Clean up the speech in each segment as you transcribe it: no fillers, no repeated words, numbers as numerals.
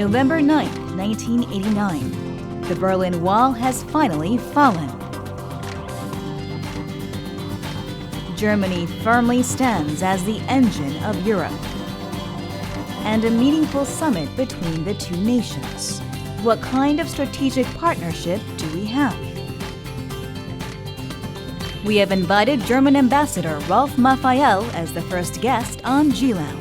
November 9, 1989. The Berlin Wall has finally fallen. Germany firmly stands as the engine of Europe. And a meaningful summit between the two nations. What kind of strategic partnership do we have? We have invited German Ambassador Rolf Mafael as the first guest on G-Lounge.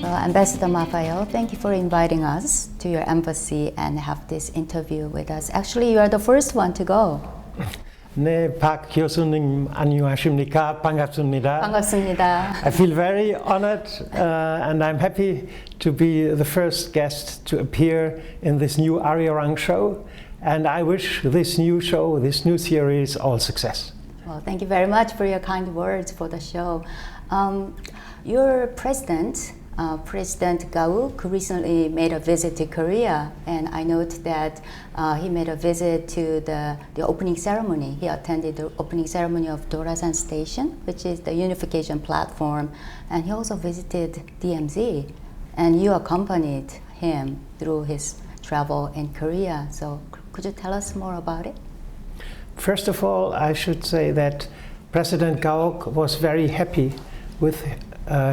Well, Ambassador Mafael, thank you for inviting us to your embassy and have this interview with us. Actually, you are the first one to go. 네, 박교수님 안녕하십니까? 반갑습니다. 반갑습니다. I feel very honored and I'm happy to be the first guest to appear in this new Arirang show, and I wish this new show, this new series, all success. Well, thank you very much for your kind words for the show. Your president, President Gauck, recently made a visit to Korea, and I note that he made a visit to the opening ceremony. He attended the opening ceremony of Dorasan Station, which is the unification platform, and he also visited DMZ, and you accompanied him through his travel in Korea. So could you tell us more about it? First of all, I should say that President Gauck was very happy with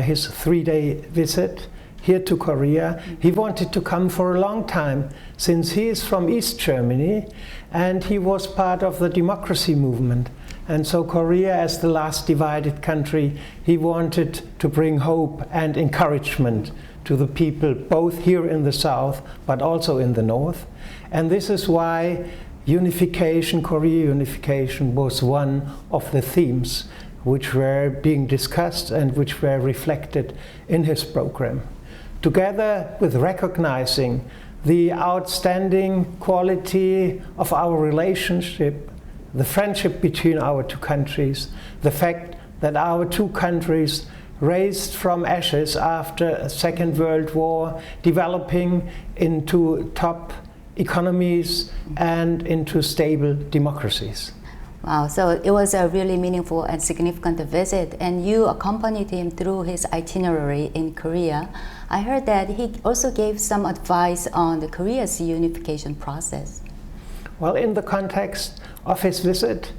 his 3-day visit here to Korea. He wanted to come for a long time, since he is from East Germany and he was part of the democracy movement. And so Korea, as the last divided country, he wanted to bring hope and encouragement to the people, both here in the south but also in the north. And this is why unification, Korea unification, was one of the themes which were being discussed and which were reflected in his program. Together with recognizing the outstanding quality of our relationship, the friendship between our two countries, the fact that our two countries raised from ashes after a Second World War, developing into top economies and into stable democracies. Wow, so it was a really meaningful and significant visit, and you accompanied him through his itinerary in Korea. I heard that he also gave some advice on the Korea's unification process. Well, in the context of his visit,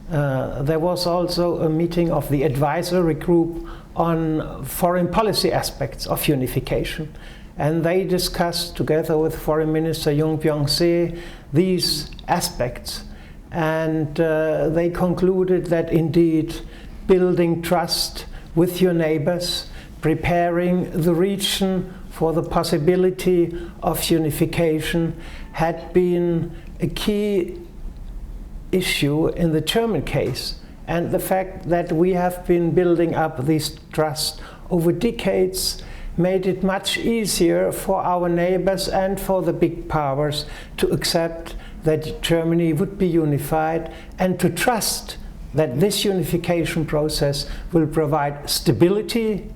there was also a meeting of the advisory group on foreign policy aspects of unification. And they discussed together with Foreign Minister Yoon Byung-se these aspects. And they concluded that indeed building trust with your neighbors, preparing the region for the possibility of unification had been a key issue in the German case. And the fact that we have been building up this trust over decades made it much easier for our neighbors and for the big powers to accept that Germany would be unified and to trust that this unification process will provide stability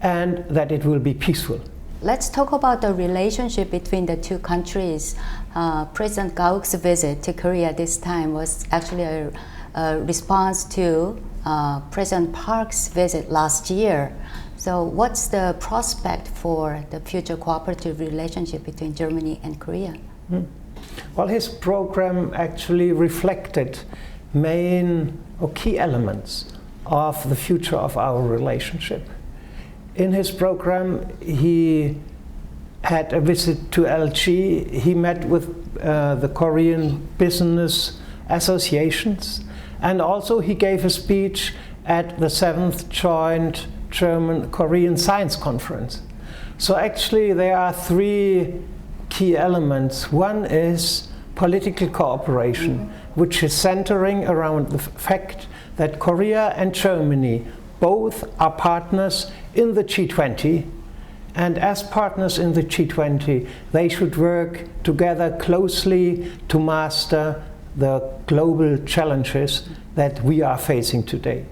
and that it will be peaceful. Let's talk about the relationship between the two countries. President Gauck's visit to Korea this time was actually a response to President Park's visit last year. So what's the prospect for the future cooperative relationship between Germany and Korea? Well, his program actually reflected main or key elements of the future of our relationship. In his program, he had a visit to LG. He met with the Korean business associations, and also he gave a speech at the 7th Joint German-Korean Science Conference. So actually there are 3 key elements. One is political cooperation, which is centering around the fact that Korea and Germany both are partners in the G20, and as partners in the G20, they should work together closely to master the global challenges that we are facing today.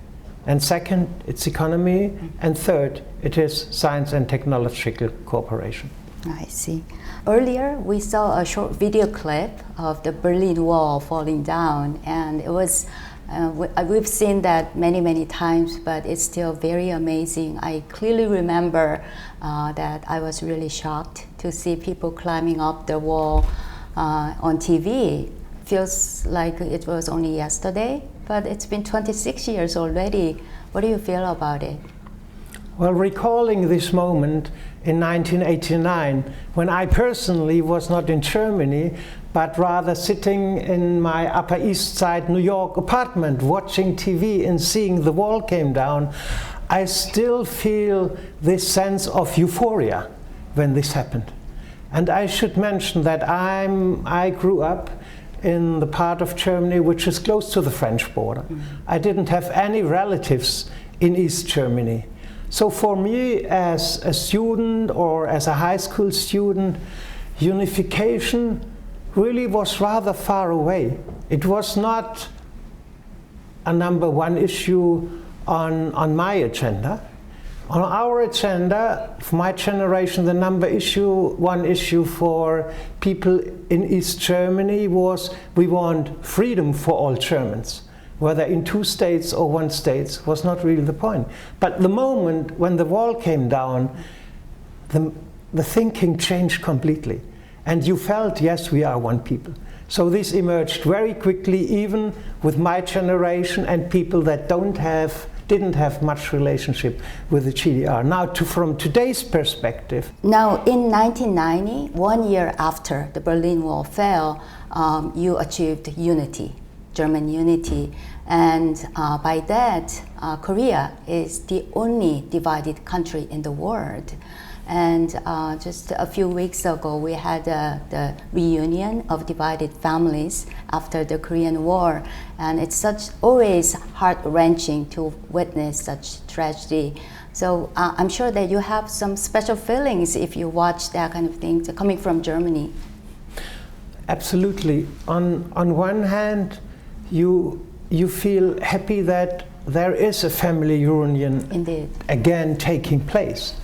And second, it's economy, and third, it is science and technological cooperation. I see. Earlier, we saw a short video clip of the Berlin Wall falling down, and it was We've seen that many times, but it's still very amazing. I clearly remember that I was really shocked to see people climbing up the wall on TV. Feels like it was only yesterday, but it's been 26 years already. What do you feel about it? Well, recalling this moment in 1989, when I personally was not in Germany, but rather sitting in my Upper East Side New York apartment, watching TV and seeing the wall came down, I still feel this sense of euphoria when this happened. And I should mention that I grew up in the part of Germany which is close to the French border. I didn't have any relatives in East Germany. So for me, as a student or as a high school student, unification really was rather far away. It was not a number one issue on my agenda. On our agenda, for my generation, the one issue for people in East Germany was we want freedom for all Germans. Whether in 2 states or 1 state was not really the point. But the moment when the wall came down, the thinking changed completely. And you felt, yes, we are one people. So this emerged very quickly, even with my generation and people that didn't have much relationship with the GDR. Now, from today's perspective. Now, in 1990, 1 year after the Berlin Wall fell, you achieved unity. German unity, and by that, Korea is the only divided country in the world. And just a few weeks ago, we had the reunion of divided families after the Korean War, and it's always heart-wrenching to witness such tragedy. So I'm sure that you have some special feelings if you watch that kind of thing coming from Germany. Absolutely. On one hand, you feel happy that there is a family reunion Indeed. Again taking place.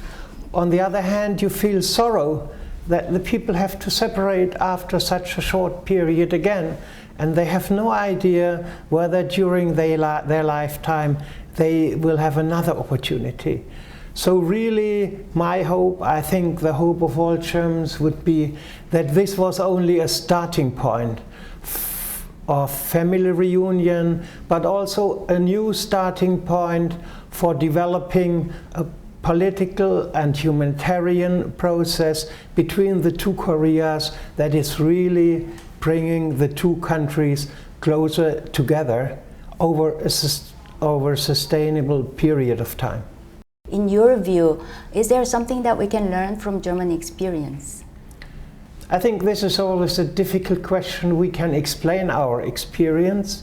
On the other hand, you feel sorrow that the people have to separate after such a short period again, and they have no idea whether during their lifetime they will have another opportunity. So really, my hope, I think the hope of all Germans would be that this was only a starting point of family reunion, but also a new starting point for developing a political and humanitarian process between the 2 Koreas that is really bringing the 2 countries closer together over a sustainable period of time. In your view, is there something that we can learn from German experience? I think this is always a difficult question. We can explain our experience,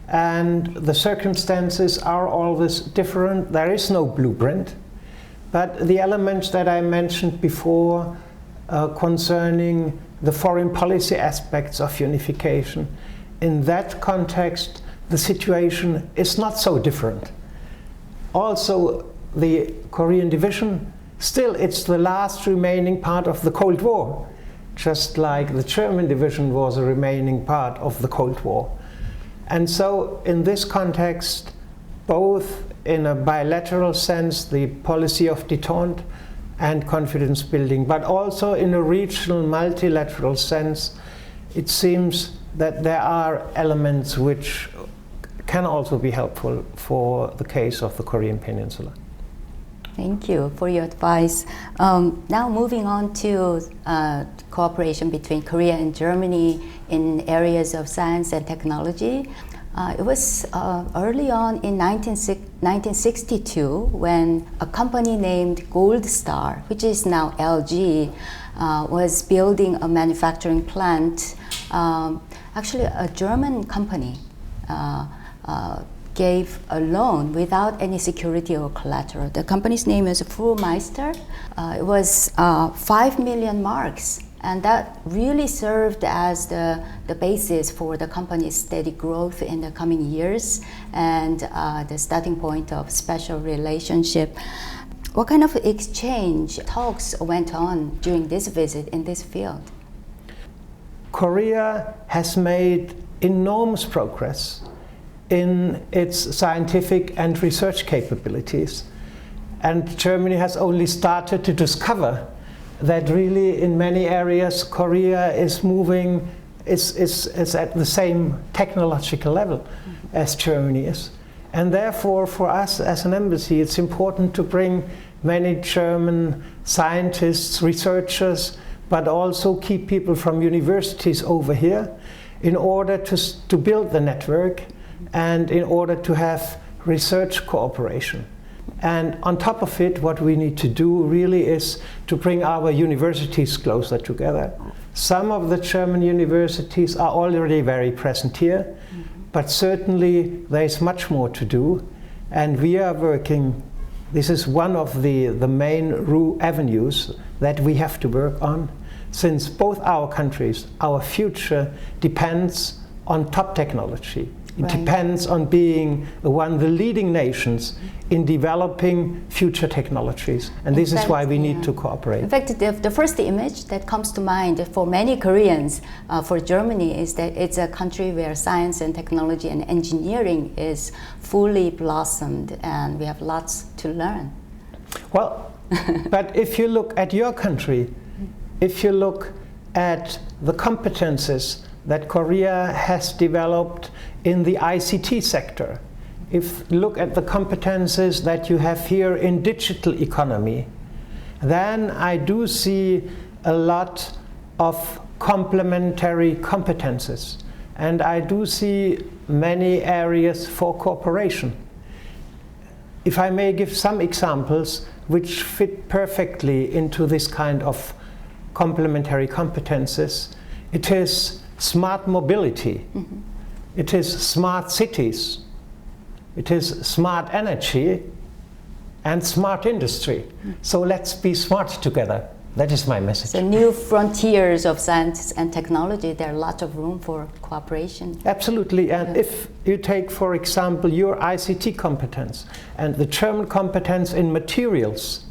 and the circumstances are always different. There is no blueprint. But the elements that I mentioned before concerning the foreign policy aspects of unification, in that context, the situation is not so different. Also, the Korean division, still it's the last remaining part of the Cold War, just like the German division was a remaining part of the Cold War. And so in this context, both in a bilateral sense, the policy of détente and confidence building, but also in a regional multilateral sense, it seems that there are elements which can also be helpful for the case of the Korean Peninsula. Thank you for your advice. Now moving on to cooperation between Korea and Germany in areas of science and technology. It was early on in 1962 when a company named Gold Star, which is now LG, was building a manufacturing plant. Actually, a German company gave a loan without any security or collateral. The company's name is Meister. It was 5 million marks, and that really served as the basis for the company's steady growth in the coming years and the starting point of special relationship. What kind of exchange talks went on during this visit in this field? Korea has made enormous progress in its scientific and research capabilities. And Germany has only started to discover that really in many areas Korea is moving, is at the same technological level as Germany is. And therefore for us as an embassy it's important to bring many German scientists, researchers, but also keep people from universities over here in order to build the network and in order to have research cooperation. And on top of it, what we need to do really is to bring our universities closer together. Some of the German universities are already very present here, but certainly there is much more to do. And we are working, this is one of the main avenues that we have to work on, since both our countries, our future depends on top technology. It depends on being one of the leading nations in developing future technologies. And this is why we need to cooperate. In fact, the first image that comes to mind for many Koreans for Germany is that it's a country where science and technology and engineering is fully blossomed and we have lots to learn. Well, but if you look at your country, if you look at the competences that Korea has developed in the ICT sector, if you look at the competences that you have here in digital economy, then I do see a lot of complementary competences. And I do see many areas for cooperation. If I may give some examples which fit perfectly into this kind of complementary competences, it is smart mobility, it is smart cities, it is smart energy and smart industry. So let's be smart together. That is my message. So new frontiers of science and technology, there are lots of room for cooperation. Absolutely, and if you take, for example, your ICT competence and the German competence in materials,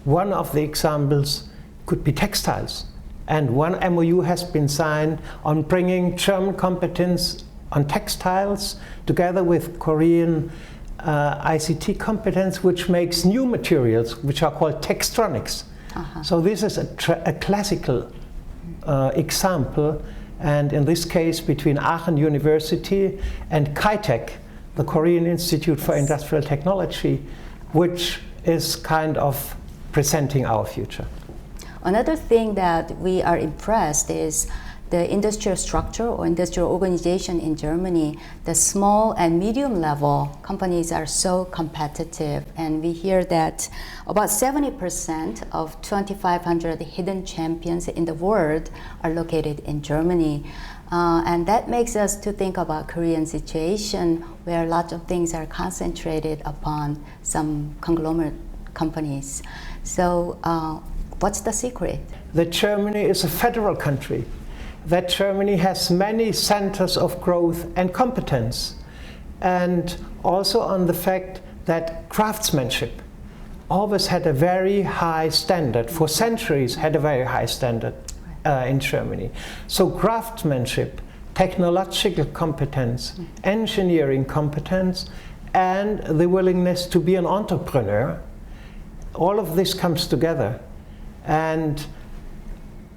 one of the examples could be textiles. And one MOU has been signed on bringing German competence on textiles together with Korean ICT competence, which makes new materials, which are called textronics. So this is a classical example, and in this case between Aachen University and KITEC, the Korean Institute for Industrial Technology, which is kind of presenting our future. Another thing that we are impressed is the industrial structure or industrial organization in Germany. The small and medium level companies are so competitive, and we hear that about 70% of 2,500 hidden champions in the world are located in Germany. And that makes us to think about Korean situation where lots of things are concentrated upon some conglomerate companies. So what's the secret? That Germany is a federal country, that Germany has many centers of growth and competence, and also on the fact that craftsmanship always had a very high standard, for centuries had a very high standard in Germany. So craftsmanship, technological competence, engineering competence, and the willingness to be an entrepreneur, all of this comes together. And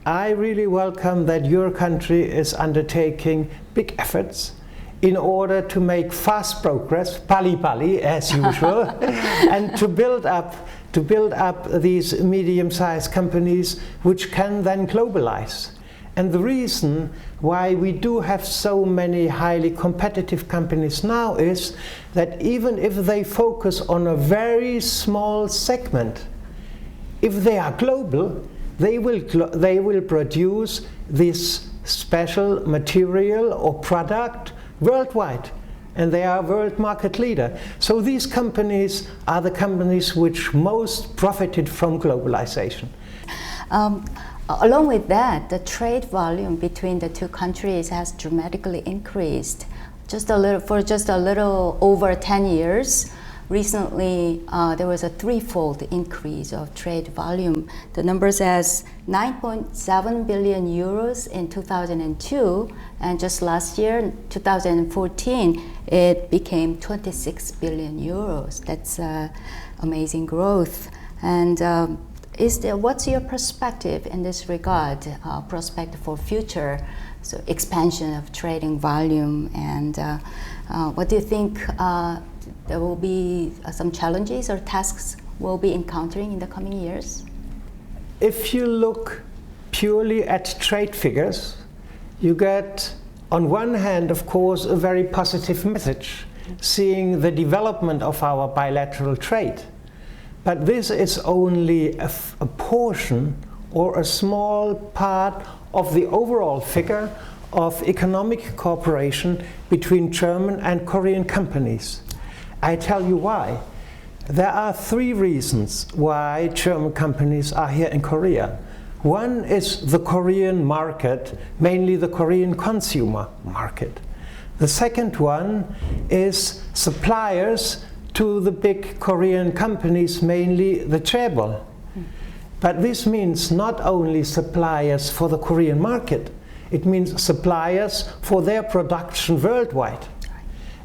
I really welcome that your country is undertaking big efforts in order to make fast progress, pali as usual, and to build up these medium-sized companies which can then globalize. And the reason why we do have so many highly competitive companies now is that even if they focus on a very small segment, if they are global, they will produce this special material or product worldwide, and they are world market leader. So these companies are the companies which most profited from globalization. Along with that, the trade volume between the two countries has dramatically increased. For just a little over 10 years, recently there was a threefold increase of trade volume. The number says 9.7 billion euros in 2002, and just last year, 2014, it became 26 billion euros. That's amazing growth. And what's your perspective in this regard, prospect for future expansion of trading volume, and what do you think there will be some challenges or tasks we'll be encountering in the coming years? If you look purely at trade figures, you get, on one hand, of course, a very positive message, seeing the development of our bilateral trade. But this is only a portion or a small part of the overall figure of economic cooperation between German and Korean companies. I tell you why. There are three reasons why German companies are here in Korea. One is the Korean market, mainly the Korean consumer market. The second one is suppliers to the big Korean companies, mainly the chaebol. But this means not only suppliers for the Korean market, it means suppliers for their production worldwide.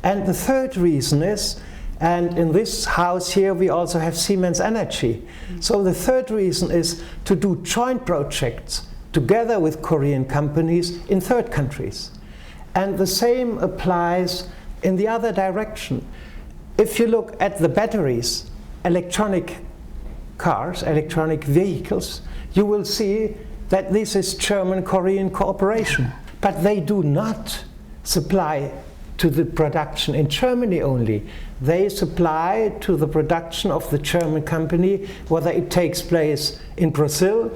And the third reason is, and in this house here we also have Siemens Energy. So the third reason is to do joint projects together with Korean companies in third countries. And the same applies in the other direction. If you look at the batteries, electronic cars, electronic vehicles, you will see that this is German-Korean cooperation. But they do not supply to the production in Germany only. They supply to the production of the German company, whether it takes place in Brazil,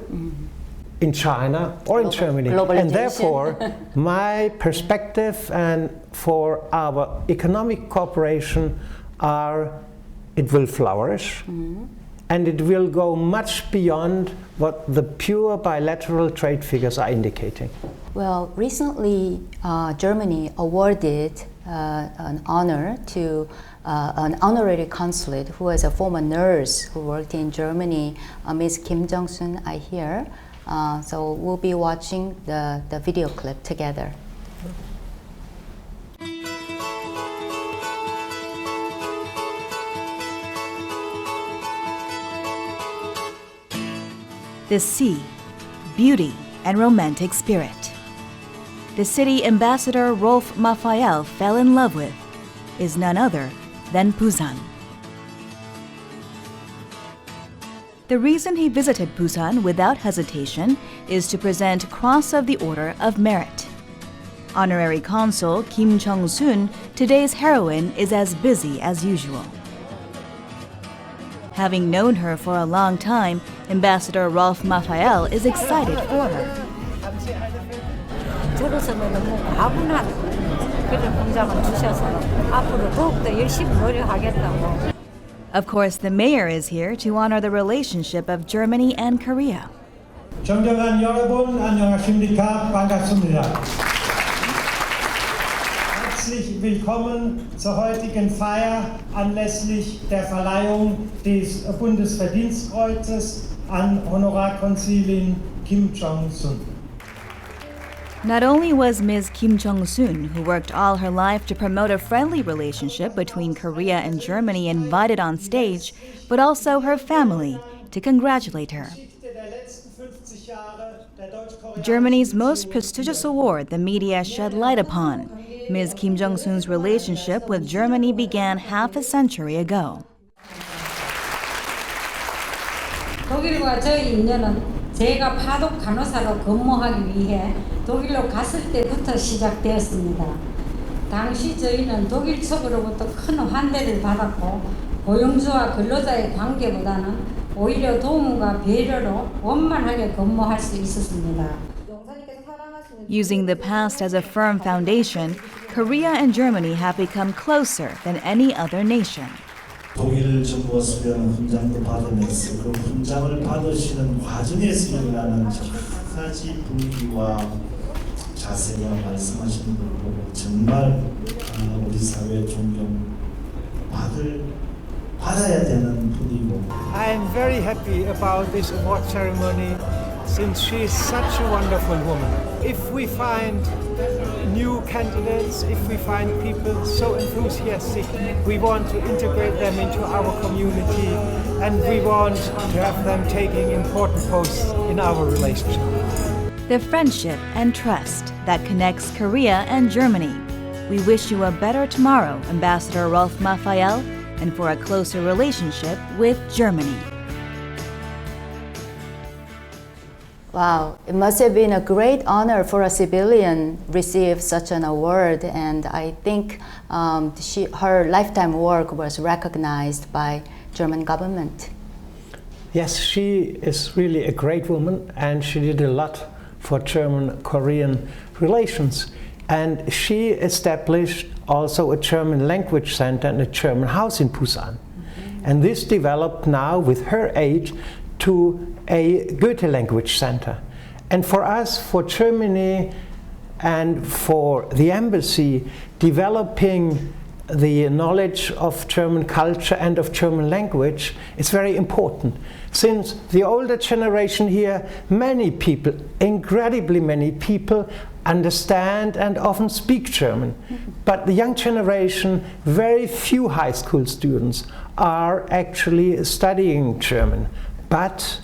in China, or in Germany. And therefore, my perspective and for our economic cooperation are, it will flourish, and it will go much beyond what the pure bilateral trade figures are indicating. Well, recently Germany awarded an honor to an honorary consulate who was a former nurse who worked in Germany, Ms. Kim Jung-soon, I hear. So we'll be watching the video clip together. The sea, beauty, and romantic spirit. The city Ambassador Rolf Mafael fell in love with is none other than Busan. The reason he visited Busan without hesitation is to present Cross of the Order of Merit. Honorary consul Kim Jung-soon, today's heroine, is as busy as usual. Having known her for a long time, Ambassador Rolf Mafael is excited for her. 저로서는 너무 과분한 그런 공장을 주셔서 앞으로 더욱더 열심히 노력하겠다고. Of course, the mayor is here to honor the relationship of Germany and Korea. 존경하는 여러분, 안녕하십니까? 반갑습니다. Herzlich willkommen zur heutigen Feier anlässlich der Verleihung des Bundesverdienstkreuzes an Honorarkonsulin Kim Jung-soon. Not only was Ms. Kim Jung-soon, who worked all her life to promote a friendly relationship between Korea and Germany, invited on stage, but also her family to congratulate her. Germany's most prestigious award the media shed light upon. Ms. Kim Jung-soon's relationship with Germany began half a century ago. 독일과 저의 인연은 제가 파독 간호사로 근무하기 위해 독일로 갔을 때부터 시작되었습니다. 당시 저희는 독일 측으로부터 큰 환대를 받았고 고용주와 근로자의 관계보다는 오히려 도움과 배려로 원만하게 근무할 수 있었습니다. Using the past as a firm foundation, Korea and Germany have become closer than any other nation. 독일 정부가 수령한 훈장도 받으면서 그 훈장을 받으시는 과정에서 일어나는 여러 가지 분위기와 자세와 말씀하시는 걸 보고 정말 우리 사회에 존경받을 받아야 되는 분이고. I'm very happy about this award ceremony since she is such a wonderful woman. If we find new candidates, if we find people so enthusiastic, we want to integrate them into our community and we want to have them taking important posts in our relationship. The friendship and trust that connects Korea and Germany. We wish you a better tomorrow, Ambassador Rolf Mafael, and for a closer relationship with Germany. Wow, it must have been a great honor for a civilian receive such an award, and I think her lifetime work was recognized by German government. Yes, she is really a great woman and she did a lot for German-Korean relations. And she established also a German language center and a German house in Busan. And this developed now with her aid to a Goethe language center. And for us, for Germany and for the embassy, developing the knowledge of German culture and of German language is very important. Since the older generation here, many people, incredibly many people, understand and often speak German. But the young generation, very few high school students are actually studying German. But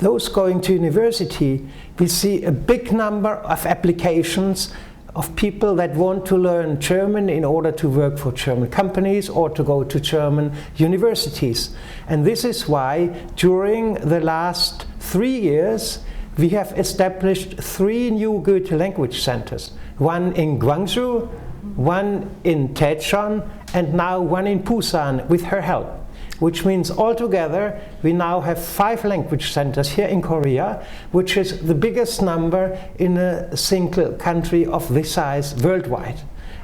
those going to university, we see a big number of applications of people that want to learn German in order to work for German companies or to go to German universities. And this is why during the last 3 years we have established 3 new Goethe language centers. One in Gwangju, one in Daejeon, and now one in Busan with her help. Which means altogether we now have 5 language centers here in Korea, which is the biggest number in a single country of this size worldwide.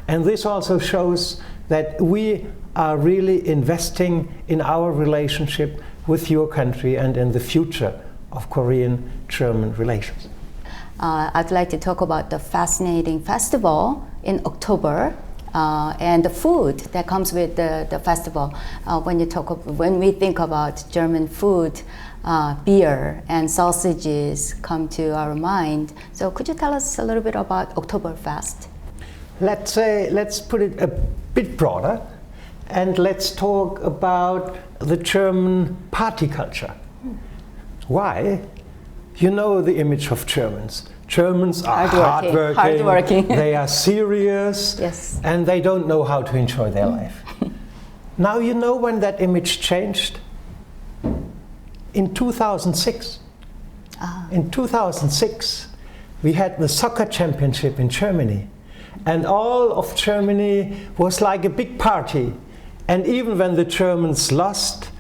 And this also shows that we are really investing in our relationship with your country and in the future of Korean-German relations. I'd like to talk about the fascinating festival in October. And the food that comes with the festival. When we think about German food, beer and sausages come to our mind. So could you tell us a little bit about Oktoberfest? Let's put it a bit broader, and let's talk about the German party culture. Why? You know the image of Germans. Germans are hardworking, they are serious, yes. And they don't know how to enjoy their life. Now you know when that image changed? In 2006. In 2006 we had the soccer championship in Germany, and all of Germany was like a big party. And even when the Germans lost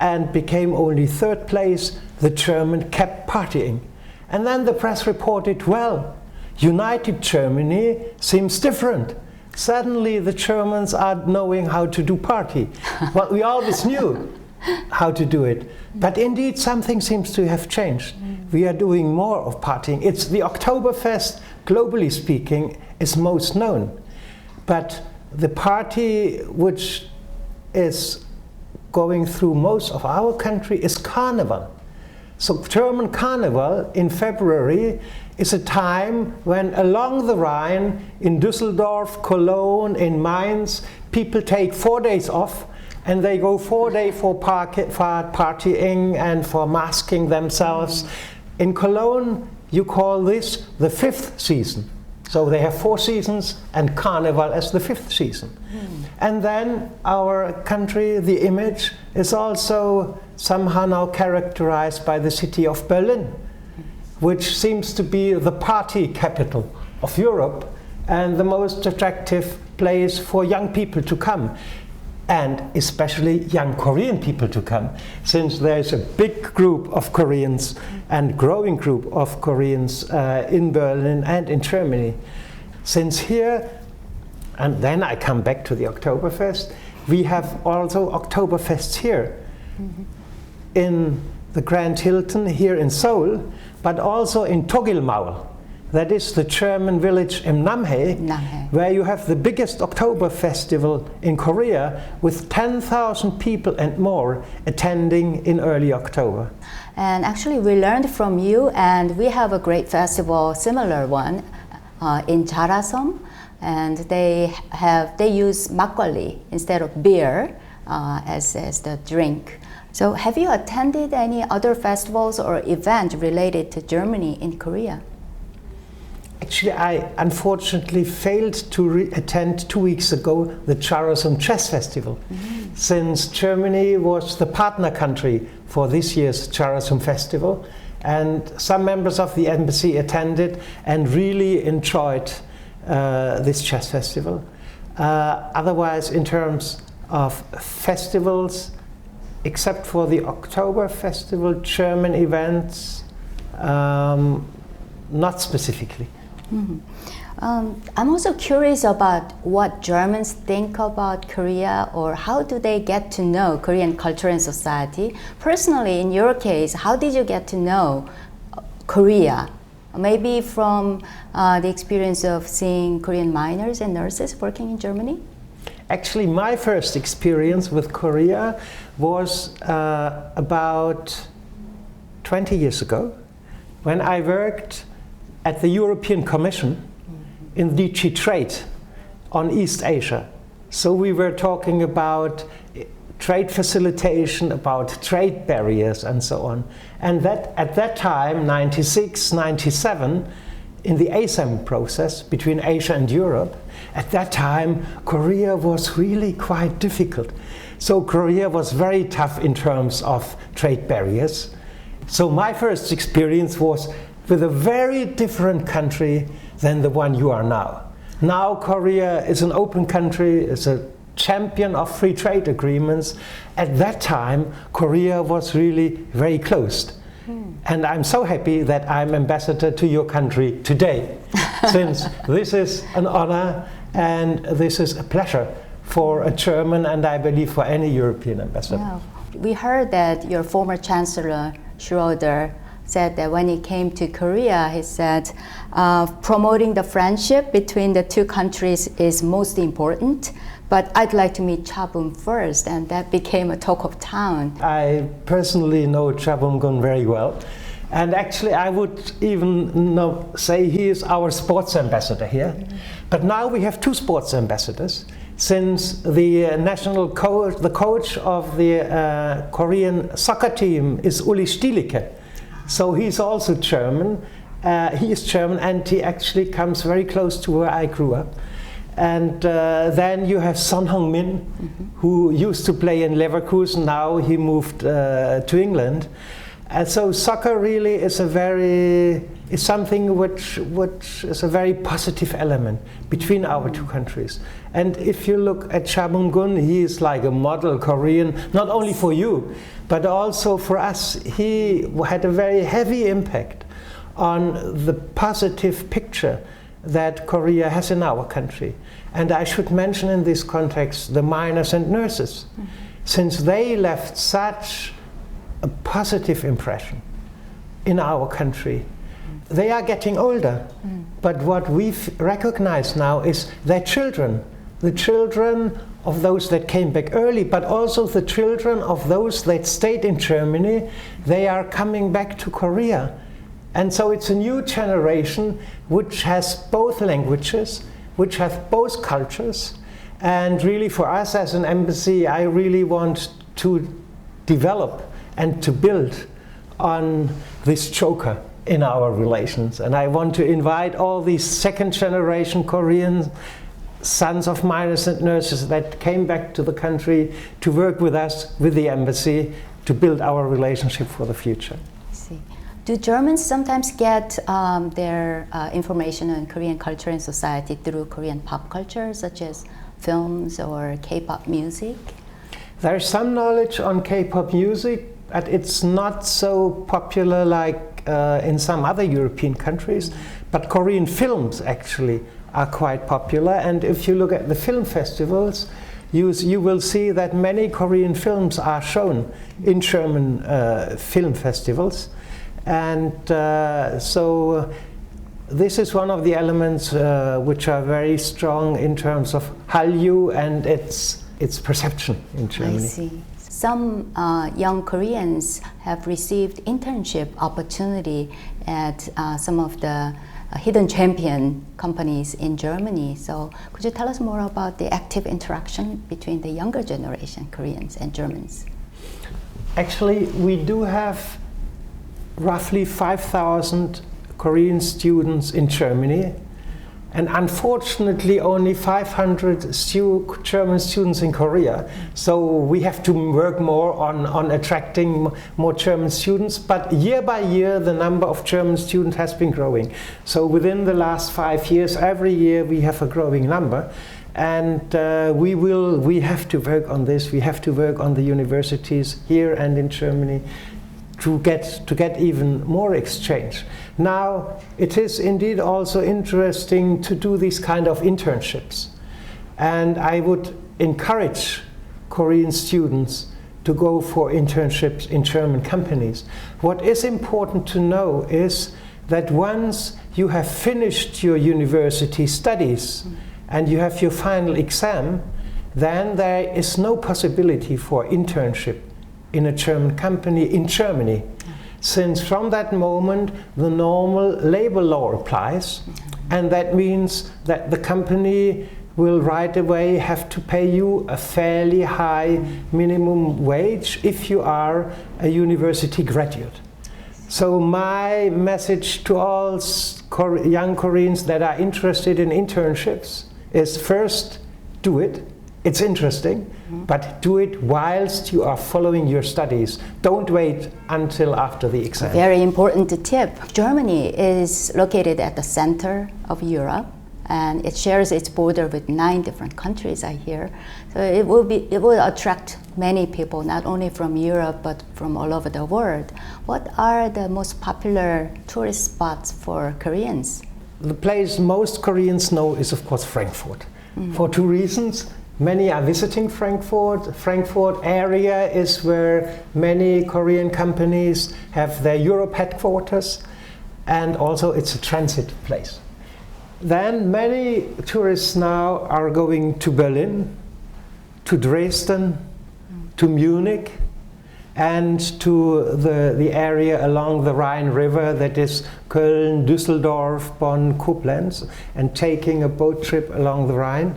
and became only 3rd place, the German kept partying. And then the press reported, well, united Germany seems different. Suddenly the Germans are knowing how to do party. Well, we always knew how to do it. But indeed something seems to have changed. We are doing more of partying. It's the Oktoberfest, globally speaking, is most known. But the party which is going through most of our country is Carnival. So German Carnival in February is a time when along the Rhine, in Düsseldorf, Cologne, in Mainz, people take 4 days off and they go 4 days for partying and for masking themselves. In Cologne, you call this the 5th season. So they have 4 seasons and Carnival as the 5th season. And then our country, the image, is also somehow now characterized by the city of Berlin, which seems to be the party capital of Europe and the most attractive place for young people to come, and especially young Korean people to come, since there's a big group of Koreans and growing group of Koreans in Berlin and in Germany. Since here, and then I come back to the Oktoberfest, we have also Oktoberfests here in the Grand Hilton here in Seoul, but also in Togilmaul That is the German village in Namhae, where you have the biggest Oktoberfest festival in Korea with 10,000 people and more attending in early October. And actually we learned from you, and we have a great festival, similar one, in Jarasom, and they use makgeolli instead of beer as the drink. So have you attended any other festivals or events related to Germany in Korea? Actually, I unfortunately failed to attend 2 weeks ago the Jarasom Jazz Festival, since Germany was the partner country for this year's Jarasom Festival, and some members of the embassy attended and really enjoyed this jazz festival. Otherwise, in terms of festivals, except for the Oktober Festival, German events, not specifically. I'm also curious about what Germans think about Korea, or how do they get to know Korean culture and society. Personally, in your case, how did you get to know Korea? Maybe from the experience of seeing Korean miners and nurses working in Germany? Actually, my first experience with Korea was about 20 years ago, when I worked at the European Commission in DG Trade on East Asia. So we were talking about trade facilitation, about trade barriers and so on. And that at that time, 96, 97, in the ASEM process between Asia and Europe, at that time Korea was really quite difficult. So Korea was very tough in terms of trade barriers. So my first experience was with a very different country than the one you are now. Now Korea is an open country, is a champion of free trade agreements. At that time, Korea was really very closed. And I'm so happy that I'm ambassador to your country today, since this is an honor and this is a pleasure for a German, and I believe for any European ambassador. Yeah. We heard that your former Chancellor Schroeder said that when he came to Korea, he said promoting the friendship between the two countries is most important, but I'd like to meet Cha-bum first, and that became a talk of town. I personally know Cha-bum very well, and actually I would even say he is our sports ambassador here. But now we have two sports ambassadors, since the national coach, the coach of the Korean soccer team is Uli Stielicke. So he's also German. He is German, and he actually comes very close to where I grew up. And then you have Son Heung-min, who used to play in Leverkusen. Now he moved to England. And so soccer really is something which is a very positive element between our two countries. And if you look at Cha Bum-gun, he is like a model Korean, not only for you, but also for us. He had a very heavy impact on the positive picture that Korea has in our country. And I should mention in this context the miners and nurses, since they left such a positive impression in our country. They are getting older, but what we recognize now is their children, the children of those that came back early, but also the children of those that stayed in Germany. They are coming back to Korea. And so it's a new generation which has both languages, which has both cultures. And really for us as an embassy, I really want to develop and to build on this joker in our relations. And I want to invite all these second generation Korean sons of miners and nurses that came back to the country to work with us, with the embassy, to build our relationship for the future. I see. Do Germans sometimes get their information on Korean culture and society through Korean pop culture, such as films or K-pop music? There's some knowledge on K-pop music, but it's not so popular like in some other European countries. But Korean films actually are quite popular, and if you look at the film festivals, you will see that many Korean films are shown in German film festivals. And so this is one of the elements which are very strong in terms of Hallyu and its perception in Germany. I see. Some young Koreans have received internship opportunity at some of the hidden champion companies in Germany. So could you tell us more about the active interaction between the younger generation Koreans and Germans? Actually, we do have roughly 5,000 Korean students in Germany, and unfortunately only 500 German students in Korea. So we have to work more on attracting more German students, but year by year the number of German students has been growing. So within the last 5 years, every year we have a growing number. And we have to work on this. We have to work on the universities here and in Germany to get even more exchange. Now, it is indeed also interesting to do these kind of internships. And I would encourage Korean students to go for internships in German companies. What is important to know is that once you have finished your university studies and you have your final exam, then there is no possibility for internship in a German company in Germany, since from that moment the normal labor law applies, and that means that the company will right away have to pay you a fairly high minimum wage if you are a university graduate. So my message to all young Koreans that are interested in internships is, first, do it. It's interesting, but do it whilst you are following your studies. Don't wait until after the exam. Very important tip. Germany is located at the center of Europe, and it shares its border with 9 different countries, I hear. So it will attract many people, not only from Europe, but from all over the world. What are the most popular tourist spots for Koreans? The place most Koreans know is, of course, Frankfurt. For 2 reasons. Many are visiting Frankfurt. Frankfurt area is where many Korean companies have their Europe headquarters, and also it's a transit place. Then many tourists now are going to Berlin, to Dresden, to Munich, and to the area along the Rhine River, that is Köln, Düsseldorf, Bonn, Koblenz, and taking a boat trip along the Rhine.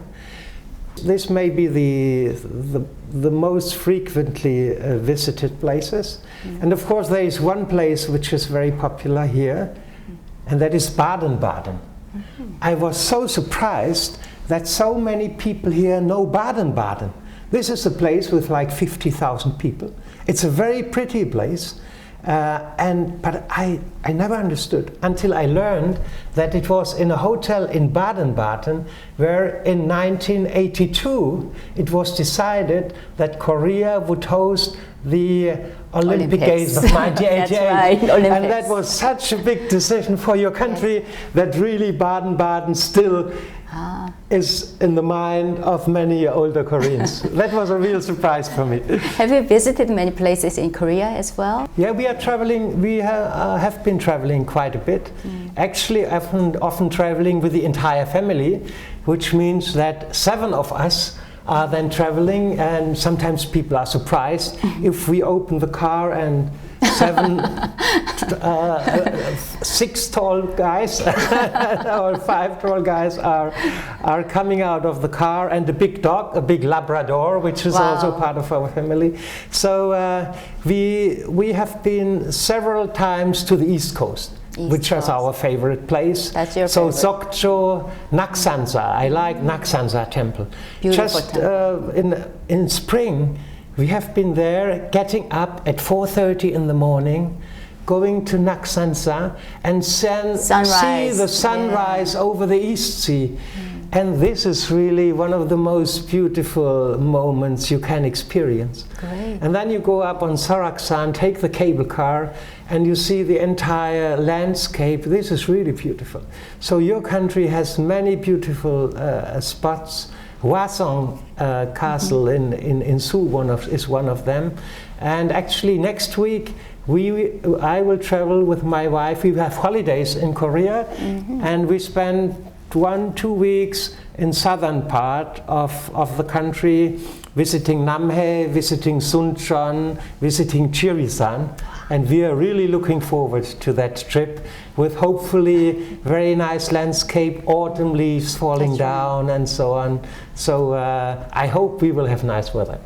This may be the most frequently visited places. And of course there is one place which is very popular here, and that is Baden-Baden. I was so surprised that so many people here know Baden-Baden. This is a place with like 50,000 people. It's a very pretty place. But I never understood until I learned that it was in a hotel in Baden-Baden where in 1982 it was decided that Korea would host the Olympic Games of 1988. That's right, Olympics. And that was such a big decision for your country that really Baden-Baden still is in the mind of many older Koreans. That was a real surprise for me. Have you visited many places in Korea as well? Yeah, we are traveling. We have been traveling quite a bit. Actually, often traveling with the entire family, which means that 7 of us are then traveling, and sometimes people are surprised if we open the car and 6 tall guys or 5 tall guys are coming out of the car, and a big dog, a big Labrador, which is also part of our family. So we have been several times to the East Coast. Which is our favorite place. That's your favorite. So Sokcho, Naksansa. I like Naksansa temple. Beautiful Just temple. In spring, we have been there, getting up at 4:30 in the morning, going to Naksansa, and see the sunrise over the East Sea. And this is really one of the most beautiful moments you can experience. Great. And then you go up on Soraksan, take the cable car, and you see the entire landscape. This is really beautiful. So your country has many beautiful spots. Hwasong Castle in Seoul is one of them. And actually next week I will travel with my wife. We have holidays in Korea, and we spend 1-2 weeks in southern part of the country, visiting Namhae, visiting Suncheon, visiting Chirisan, and we are really looking forward to that trip with hopefully very nice landscape, autumn leaves falling down and so on. So I hope we will have nice weather.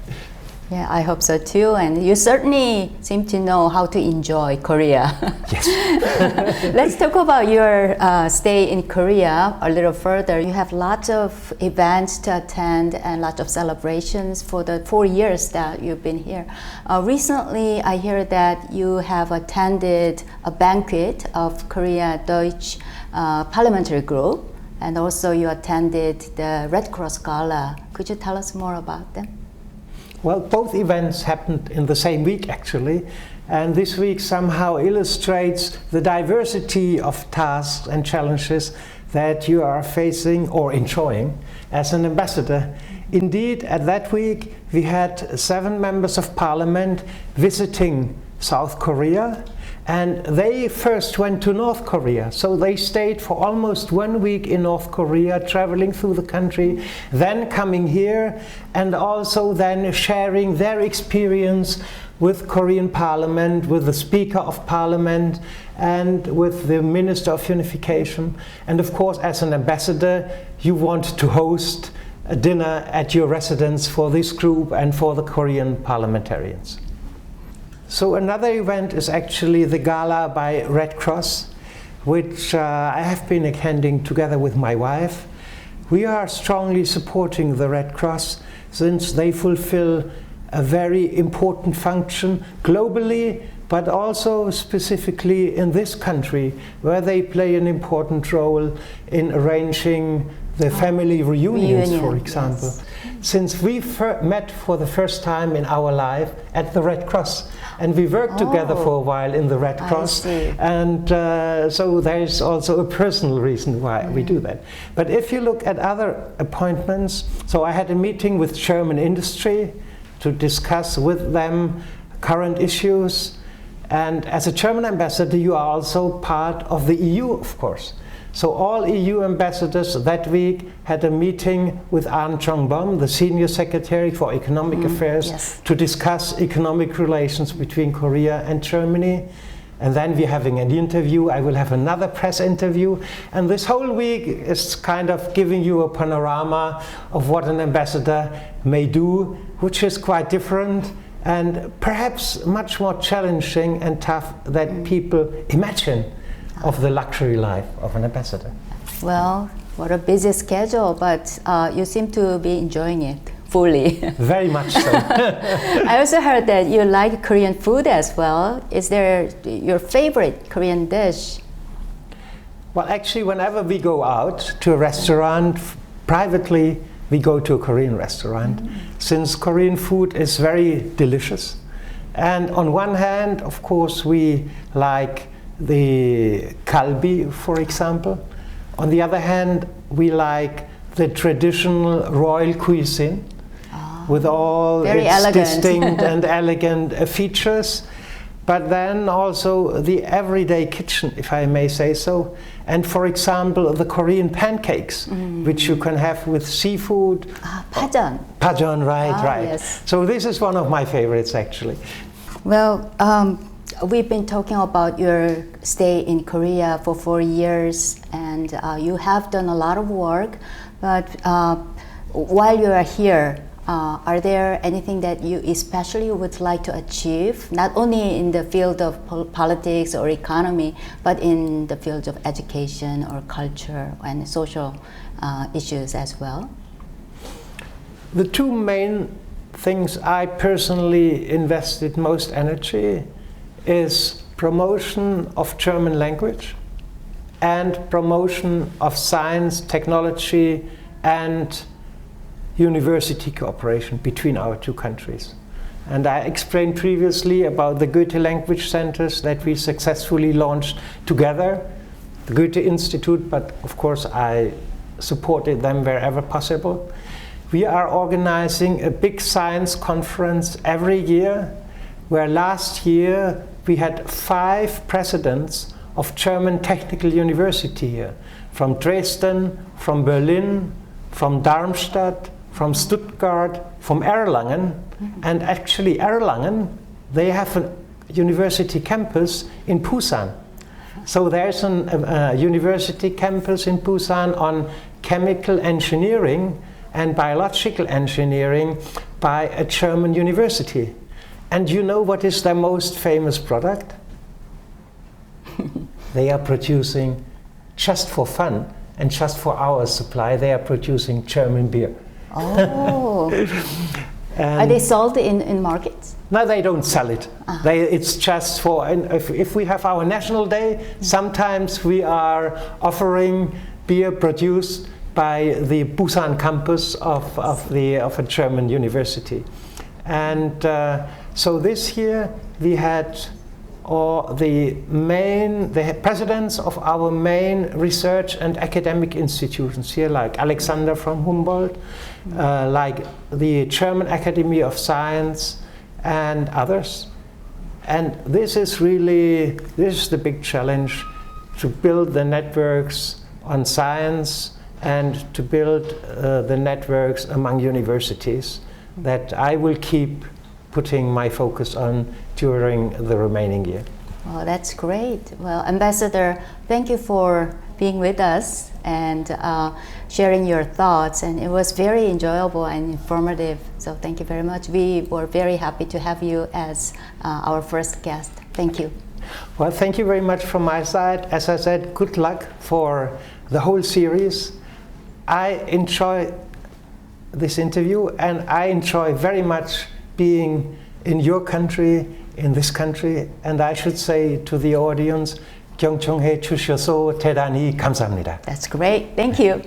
Yeah, I hope so too. And you certainly seem to know how to enjoy Korea. Yes. Let's talk about your stay in Korea a little further. You have lots of events to attend and lots of celebrations for the 4 years that you've been here. Recently, I hear that you have attended a banquet of Korea Deutsch Parliamentary Group, and also you attended the Red Cross Gala. Could you tell us more about them? Well, both events happened in the same week actually, and this week somehow illustrates the diversity of tasks and challenges that you are facing or enjoying as an ambassador. Indeed, at that week we had 7 members of parliament visiting South Korea, and they first went to North Korea. So they stayed for almost 1 week in North Korea, traveling through the country, then coming here, and also then sharing their experience with Korean Parliament, with the Speaker of Parliament, and with the Minister of Unification. And of course, as an ambassador, you want to host a dinner at your residence for this group and for the Korean parliamentarians. So another event is actually the gala by Red Cross, which I have been attending together with my wife. We are strongly supporting the Red Cross since they fulfill a very important function globally, but also specifically in this country, where they play an important role in arranging the family reunions, for example. Yes. Since we met for the first time in our life at the Red Cross, and we worked together for a while in the Red Cross, and so there is also a personal reason why we do that. But if you look at other appointments, so I had a meeting with German industry to discuss with them current issues, and as a German ambassador you are also part of the EU, of course. So all EU ambassadors that week had a meeting with Ahn Chong-bom, the Senior Secretary for Economic Affairs, to discuss economic relations between Korea and Germany. And then we're having an interview. I will have another press interview. And this whole week is kind of giving you a panorama of what an ambassador may do, which is quite different and perhaps much more challenging and tough than people imagine of the luxury life of an ambassador. Well, what a busy schedule, but you seem to be enjoying it fully. Very much so. I also heard that you like Korean food as well. Is there your favorite Korean dish? Well, actually, whenever we go out to a restaurant, privately, we go to a Korean restaurant, since Korean food is very delicious. And on one hand, of course, we like the kalbi, for example. On the other hand, we like the traditional royal cuisine with all its distinct and elegant features, but then also the everyday kitchen, if I may say so. And for example, the Korean pancakes, which you can have with seafood. Pajeon. Pajeon, right. Yes. So this is one of my favorites, actually. Well, we've been talking about your stay in Korea for 4 years, and you have done a lot of work, but while you are here, are there anything that you especially would like to achieve, not only in the field of politics or economy, but in the field of education or culture and social issues as well? The two main things I personally invested most energy is promotion of German language and promotion of science, technology, and university cooperation between our two countries. And I explained previously about the Goethe language centers that we successfully launched together, the Goethe Institute, but of course I supported them wherever possible. We are organizing a big science conference every year, where last year we had 5 presidents of German technical university here, from Dresden, from Berlin, from Darmstadt, from Stuttgart, from Erlangen, and actually Erlangen, they have a university campus in Busan. So there's a university campus in Busan on chemical engineering and biological engineering by a German university. And you know what is their most famous product? They are producing, just for fun and just for our supply, they are producing German beer. Oh. Are they sold in markets? No, they don't sell it. It's just for, and if we have our national day, sometimes we are offering beer produced by the Busan campus of a German university. And so this year we had the presidents of our main research and academic institutions here, like Alexander from Humboldt, like the German Academy of Science and others. And this is the big challenge, to build the networks on science and to build the networks among universities that I will keep putting my focus on during the remaining year. Well, that's great. Well, Ambassador, thank you for being with us and sharing your thoughts, and it was very enjoyable and informative, so thank you very much. We were very happy to have you as our first guest. Thank you. Well, thank you very much from my side. As I said, good luck for the whole series. I enjoy this interview, and I enjoy very much being in your country, in this country, and I should say to the audience, 경청해 주셔서 대단히 감사합니다. That's great. Thank you.